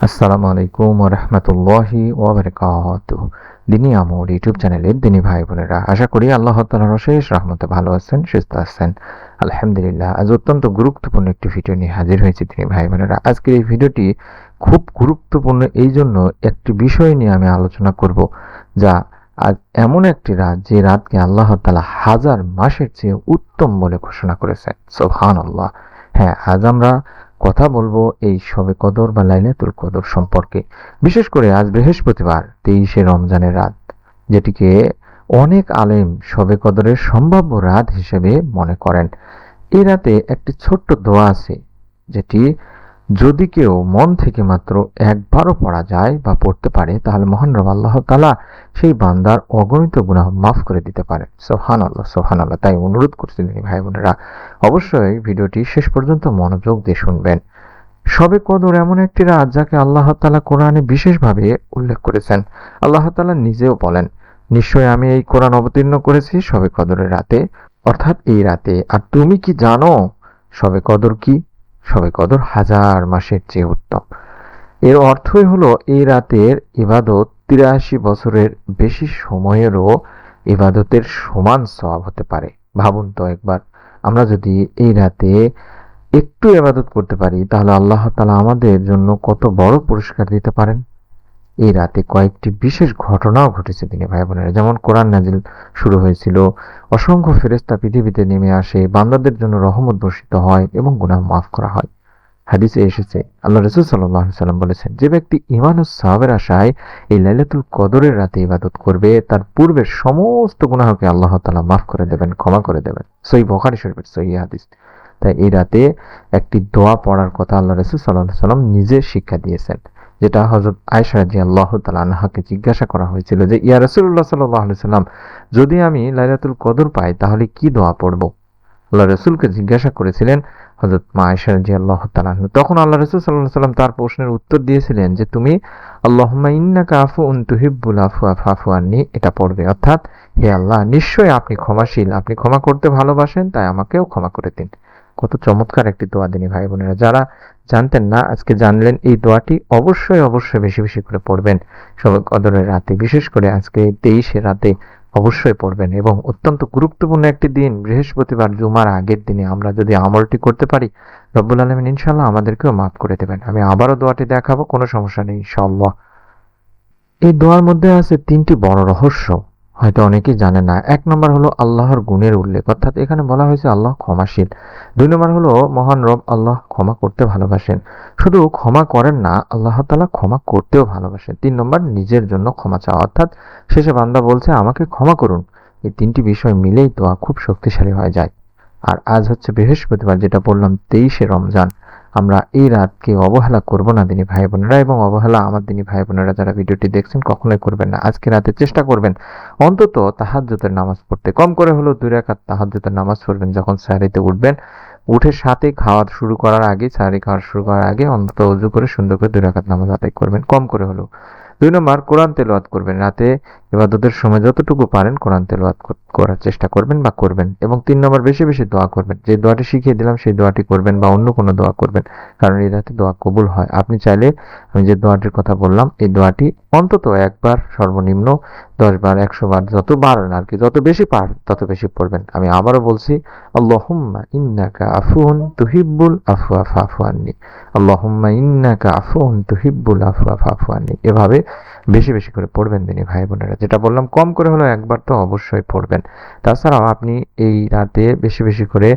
আসসালামু আলাইকুম ওয়া রাহমাতুল্লাহি ওয়া বারাকাতুহু। দিনী আমর ইউটিউব চ্যানেলের দিনী ভাই বোনেরা, আশা করি আল্লাহ তাআলার অশেষ রহমতে ভালো আছেন, সুস্থ আছেন। আলহামদুলিল্লাহ। আজ অত্যন্ত গুরুত্বপূর্ণ একটি ভিডিও নিয়ে হাজির হয়েছি দিনী ভাই বোনেরা। আজকের এই ভিডিওটি খুব গুরুত্বপূর্ণ, এই জন্য একটি বিষয় নিয়ে আমি আলোচনা করব, যা আজ এমন একটি রাত, যে রাতকে আল্লাহ তাআলা হাজার মাসের চেয়ে উত্তম বলে ঘোষণা করেছেন। সুবহানাল্লাহ। হ্যাঁ, আজ আমরা কথা বলবো এই শবে কদর বা লাইলাতুল কদর সম্পর্কে। বিশেষ করে আজ বৃহস্পতিবার 23শে রমজানের রাত, যেটিকে অনেক আলেম শবে কদরের সম্ভাব্য রাত হিসেবে মনে করেন। এই রাতে একটি ছোট্ট দোয়া আছে, যেটি যদি কেউ মন থেকে মাত্র একবারও পড়া যায় বা পড়তে পারে, তাহলে মহান রব আল্লাহ তাআলা সেই বান্দার অগণিত গুনাহ মাফ করে দিতে পারেন। সুবহানাল্লাহ, সুবহানাল্লাহ। তাই অনুরোধ করছি ভাই বোনেরা, অবশ্যই ভিডিওটি শেষ পর্যন্ত মনোযোগ দিয়ে শুনবেন। শবে কদর এমন একটি রাত, যাকে আল্লাহ তাআলা কোরআনে বিশেষভাবে উল্লেখ করেছেন। আল্লাহ তাআলা নিজেও বলেন, নিশ্চয় আমি এই কোরআন অবতীর্ণ করেছি শবে কদরের রাতে, অর্থাৎ এই রাতে। আর তুমি কি জানো শবে কদর কি? শবে কদর হাজার মাসের চেয়ে উত্তম। এর অর্থই হলো এই রাতের ইবাদত 83 বছরের বেশি সময়েরও ইবাদতের সমান সওয়াব হতে পারে। ভাবুন তো একবার, আমরা যদি এই রাতে একটু ইবাদত করতে পারি, তাহলে আল্লাহ তাআলা আমাদের জন্য কত বড় পুরস্কার দিতে পারেন। এই রাতে কয়েকটি বিশেষ ঘটনাও ঘটেছে দিনে ভাই বোনেরা। যেমন কোরআন নাজিল শুরু হয়েছিল, অসংখ্য ফেরেশতা পৃথিবীতে নেমে আসে, বান্দাদের জন্য রহমত বর্ষিত হয় এবং গুনাহ মাফ করা হয়। হাদিসে এসেছে, আল্লাহ রাসূল সাল্লাল্লাহু আলাইহি সাল্লাম বলেছেন, যে ব্যক্তি ঈমান ও সওয়াবের আশায় এই লাইলাতুল কদরের রাতে ইবাদত করবে, তার পূর্বের সমস্ত গুনাহকে আল্লাহ তাআলা মাফ করে দেবেন, ক্ষমা করে দেবেন। সহিহ বুখারী শরীফের সহিহ হাদিস। তাই এই রাতে একটি দোয়া পড়ার কথা আল্লাহ রাসূল সাল্লাল্লাহু আলাইহি সাল্লাম নিজে শিক্ষা দিয়েছেন, যেটা হযরত আয়েশা রাদিয়াল্লাহু তাআলা আনহাকে জিজ্ঞাসা করা হয়েছিল যে, ইয়া রাসূলুল্লাহ সাল্লাল্লাহু আলাইহি সাল্লাম, যদি আমি লাইলাতুল কদর পাই, তাহলে কি দোয়া পড়ব? আল্লাহ রাসূলকে জিজ্ঞাসা করেছিলেন হযরত মা আয়েশা রাদিয়াল্লাহু তাআলা আনহা। তখন আল্লাহ রাসূল সাল্লাল্লাহু আলাইহি সাল্লাম তার প্রশ্নের উত্তর দিয়েছিলেন যে, তুমি আল্লাহুম্মা ইন্নাকা আফুউন তুহিব্বুল আফওয়া ফাফু আন্নি, এটা পড়বে। অর্থাৎ, হে আল্লাহ, নিশ্চয়ই আপনি ক্ষমাশীল, আপনি ক্ষমা করতে ভালোবাসেন, তাই আমাকেও ক্ষমা করে দিন। কত চমৎকার একটি দোয়া দিনী ভাই বোনেরা। যারা জানতেন না, আজকে জানলেন। এই দোয়াটি অবশ্যই অবশ্যই বেশি বেশি করে পড়বেন শবে কদরের রাতে, বিশেষ করে আজকে 23শে রাতে অবশ্যই পড়বেন। এবং অত্যন্ত গুরুত্বপূর্ণ একটি দিন, বৃহস্পতিবার জুমার আগের দিনে আমরা যদি আমলটি করতে পারি, রব্বুল আলামিন ইনশাআল্লাহ আমাদেরকেও মাফ করে দেবেন। আমি আবারও দোয়াটি দেখাবো, কোনো সমস্যা নেই ইনশাআল্লাহ। এই দোয়ার মধ্যে আছে 3টি বড় রহস্য, হয়তো অনেকেই জানে না। 1 নম্বর হলো আল্লাহর গুণের উল্লেখ, অর্থাৎ এখানে বলা হয়েছে আল্লাহ ক্ষমাশীল। 2 নম্বর হলো মহান রব আল্লাহ ক্ষমা করতে ভালোবাসেন। শুধু ক্ষমা করেন না, আল্লাহ তাআলা ক্ষমা করতেও ভালোবাসেন। 3 নম্বর নিজের জন্য ক্ষমা চাওয়া, অর্থাৎ শেষে বান্দা বলছে আমাকে ক্ষমা করুন। এই 3টি বিষয় মিলেই দোয়া খুব শক্তিশালী হয়ে যায়। আর আজ হচ্ছে বৃহস্পতিবার, যেটা বললাম 23শে রমজান। আমরা এই রাতকে অবহেলা করব না দিনী ভাই বোনেরা, এবং অবহেলা আমার দিনী ভাই বোনেরা যারা ভিডিওটি দেখছেন কখনোই করবেন না। আজকে রাতে চেষ্টা করবেন অন্তত তাহাজ্জুদের নামাজ পড়তে, কম করে হলেও 2 রাকাত তাহাজ্জুদের নামাজ পড়বেন। যখন সাহরিতে উঠবেন, উঠে সাথে খাওয়া শুরু করার আগে, সাহরি খাওয়া শুরু করার আগে অন্তত ওযু করে সুন্দর করে 2 রাকাত নামাজ আদায় করবেন, কম করে হলেও। 2 নম্বর, কোরআন তেলাওয়াত করবেন। রাতে ইবাদতের সময় যতটুকু পারেন কোরআন তেলাওয়াত করার চেষ্টা করবেন বা করবেন। এবং 3 নম্বর, বেশি বেশি দোয়া করবেন। যে দোয়াটি শিখিয়ে দিলাম সেই দোয়াটি করবেন, বা অন্য কোনো দোয়া করবেন, কারণ এই রাতে দোয়া কবুল হয়। আপনি চাইলে আমি যে দোয়াটির কথা বললাম, এই দোয়াটি অন্তত একবার, সর্বনিম্ন 10 বার, 100 বার, যত পারেন আর কি, যত বেশি পার তত বেশি পড়বেন। আমি আবারও বলছি, আল্লাহুম্মা ইন্নাকা আফুউন তুহিব্বুল আফওয়া ফাফু আন্নি, আল্লাহুম্মা ইন্নাকা আফুউন তুহিব্বুল আফওয়া ফাফু আন্নি। এভাবে বেশি বেশি করে পড়বেন দিনী ভাই বোনেরা। যেটা বললাম, কম করে হলেও একবার তো অবশ্যই পড়বেন। তাছাড়াও আপনি এই রাতে বেশি বেশি করে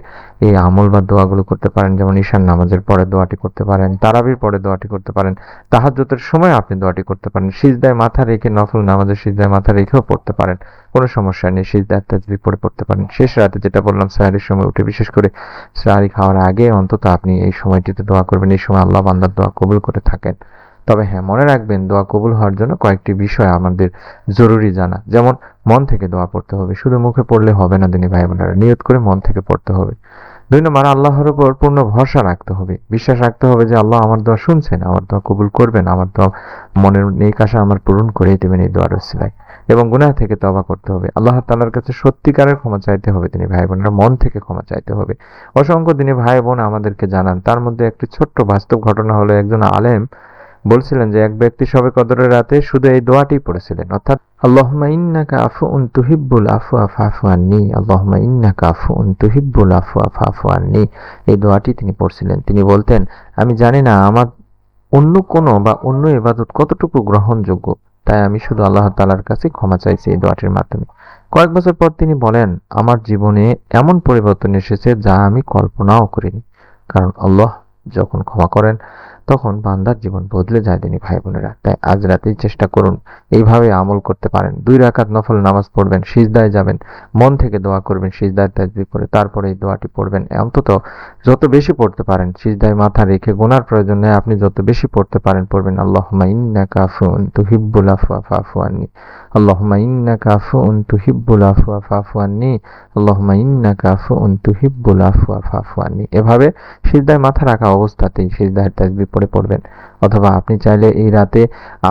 এই আমল বা দোয়াগুলো করতে পারেন। যেমন ঈশান নামাজের পরে দোয়াটি করতে পারেন, তারাবির পরে দোয়াটি করতে পারেন, তাহাজ্জুদের সময় আপনি দোয়াটি করতে পারেন, সিজদায় মাথা রেখে নফল নামাজের সিজদায় মাথা রেখেও পড়তে পারেন, কোনো সমস্যা নেই। সিজদায় তাসবিহ পড়ে পড়তে পারেন। শেষ রাতে যেটা বললাম, সাহরির সময় উঠে, বিশেষ করে সাহরি খাওয়ার আগে অন্তত আপনি এই সময়টিতে দোয়া করবেন। এই সময় আল্লাহ বান্দার দোয়া কবুল করে থাকেন। তবে হ্যাঁ, মনে রাখবেন, দোয়া কবুল হওয়ার জন্য কয়েকটি বিষয় আমাদের জরুরি জানা। যেমন, মন থেকে দোয়া পড়তে হবে, শুধু মুখে পড়লে হবে না দিনী ভাই বোনেরা, নিয়ত করে মন থেকে পড়তে হবে। 2 নম্বর, আল্লাহর উপর পূর্ণ ভরসা রাখতে হবে, বিশ্বাস রাখতে হবে যে আল্লাহ আমার দোয়া শুনছেন, আমার দোয়া কবুল করবেন, আমার দোয়া, মনের নেক আশা আমার পূরণ করেই দেবেন এই দোয়ার ওসিলায়। এবং গুনাহ থেকে তওবা করতে হবে, আল্লাহ তাআলার কাছে সত্যিকারের ক্ষমা চাইতে হবে দিনী ভাই বোনেরা, মন থেকে ক্ষমা চাইতে হবে। অসংখ্য দিনী ভাই বোন আমাদেরকে জানান, তার মধ্যে একটি ছোট্ট বাস্তব ঘটনা হলো, একজন আলেম বলছিলেন যে এক ব্যক্তি শবে কদরের রাতে শুধু এই দোয়াটি পড়েছিলেন, অর্থাৎ আল্লাহুম্মা ইন্নাকা আফুউন তুহিব্বুল আফওয়া ফাফু আন্নি, আল্লাহুম্মা ইন্নাকা আফুউন তুহিব্বুল আফওয়া ফাফু আন্নি। এই দোয়াটি তিনি পড়ছিলেন। তিনি বলতেন, আমি জানি না আমার অন্য কোনো বা অন্য ইবাদত কতটুকু গ্রহণযোগ্য, তাই আমি শুধু আল্লাহ তাআলার কাছে ক্ষমা চাইছি এই দোয়াটির মাধ্যমে। কয়েক বছর পর তিনি বলেন, আমার জীবনে এমন পরিবর্তন এসেছে যা আমি কল্পনাও করিনি। কারণ আল্লাহ যখন ক্ষমা করেন তখন বান্দার জীবন বদলে যায়। তিনি ভাই বোনেরা, তাই আজ রাতেই চেষ্টা করুন এইভাবে আমল করতে পারেন। 2 রাকাত নফল নামাজ পড়বেন, সিজদায় যাবেন, মন থেকে দোয়া করবেন, সিজদায় তাসবিহ করে তারপরে এই দোয়াটি পড়বেন। অন্তত যত বেশি পড়তে পারেন, সিজদায় মাথা রেখে গোনার প্রয়োজন নেই, আপনি যত বেশি পড়তে পারেন পড়বেন। আল্লাহুম্মা ইন্নাকা আফুউন তুহিব্বুল আফওয়া ফাফু আন্নি, আল্লাহুম্মা ইন্নাকা আফুউন তুহিব্বুল আফওয়া ফাফু আন্নি, আল্লাহুম্মা ইন্নাকা আফুউন তুহিব্বুল আফওয়া ফাফু আন্নি। এভাবে সিজদায় মাথা রাখা অবস্থাতেই সিজদায় তাসবিহ পড়ে পড়বেন। অথবা আপনি চাইলে এই রাতে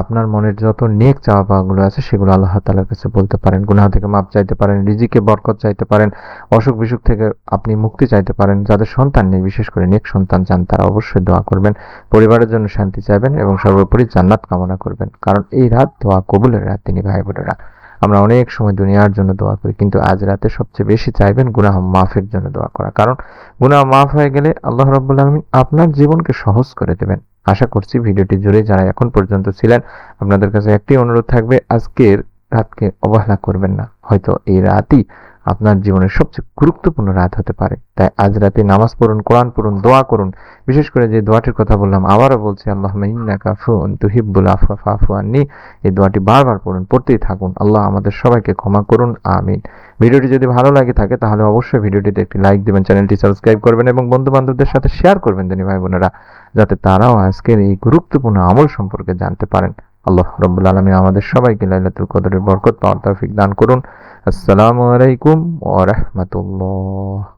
আপনার মনের যত নেক চাওয়া পাওয়াগুলো আছে সেগুলো আল্লাহ তাআলার কাছে বলতে পারেন। গুনাহ থেকে মাপ চাইতে পারেন, রিজিকে বরকত চাইতে পারেন, অসুখ বিসুখ থেকে আপনি মুক্তি চাইতে পারেন। যাদের সন্তান নেই, বিশেষ করে নেক সন্তান চান, তারা অবশ্যই দোয়া করবেন। পরিবারের জন্য শান্তি চাইবেন এবং সর্বোপরি জান্নাত কামনা করবেন। কারণ এই রাত দোয়া কবুলের রাত। তিনি ভাই বোনেরা, আমরা অনেক সময় দুনিয়ার জন্য দোয়া করি, কিন্তু আজ রাতে সবচেয়ে বেশি চাইবেন গুনাহ মাফের জন্য দোয়া করা। কারণ গুনাহ মাফ হয়ে গেলে আল্লাহ রাব্বুল আলামিন আপনার জীবনকে সহজ করে দেবেন। আশা করছি ভিডিওটি জুড়ে যারা এখন পর্যন্ত ছিলেন, আপনাদের কাছে একটি অনুরোধ থাকবে, আজকের রাতকে অবহেলা করবেন না। হয়তো এই রাতই আপনার জীবনের সবচেয়ে গুরুত্বপূর্ণ রাত হতে পারে। তাই আজ রাতে নামাজ পড়ুন, কোরআন পড়ুন, দোয়া করুন। বিশেষ করে যে দোয়াটির কথা বললাম, আবারও বলছি, আল্লাহুম্মা ইন্নাকা আফুউন তুহিব্বুল আফওয়া ফাফু আন্নি। এই দোয়াটি বারবার পড়ুন, পড়তেই থাকুন। আল্লাহ আমাদের সবাইকে ক্ষমা করুন, আমিন। ভিডিওটি যদি ভালো লাগে থাকে তাহলে অবশ্যই ভিডিওটিতে একটি লাইক দিবেন, চ্যানেলটি সাবস্ক্রাইব করবেন এবং বন্ধু বান্ধবদের সাথে শেয়ার করবেন দিনী ভাই বোনেরা, যাতে তারাও আজকের এই গুরুত্বপূর্ণ আমল সম্পর্কে জানতে পারেন। আল্লাহ রাব্বুল আলামিন আমাদের সবাইকে লাইলাতুল কদরের বরকত পাওয়ার তৌফিক দান করুন। আসসালামু আলাইকুম ওয়া রাহমাতুল্লাহ।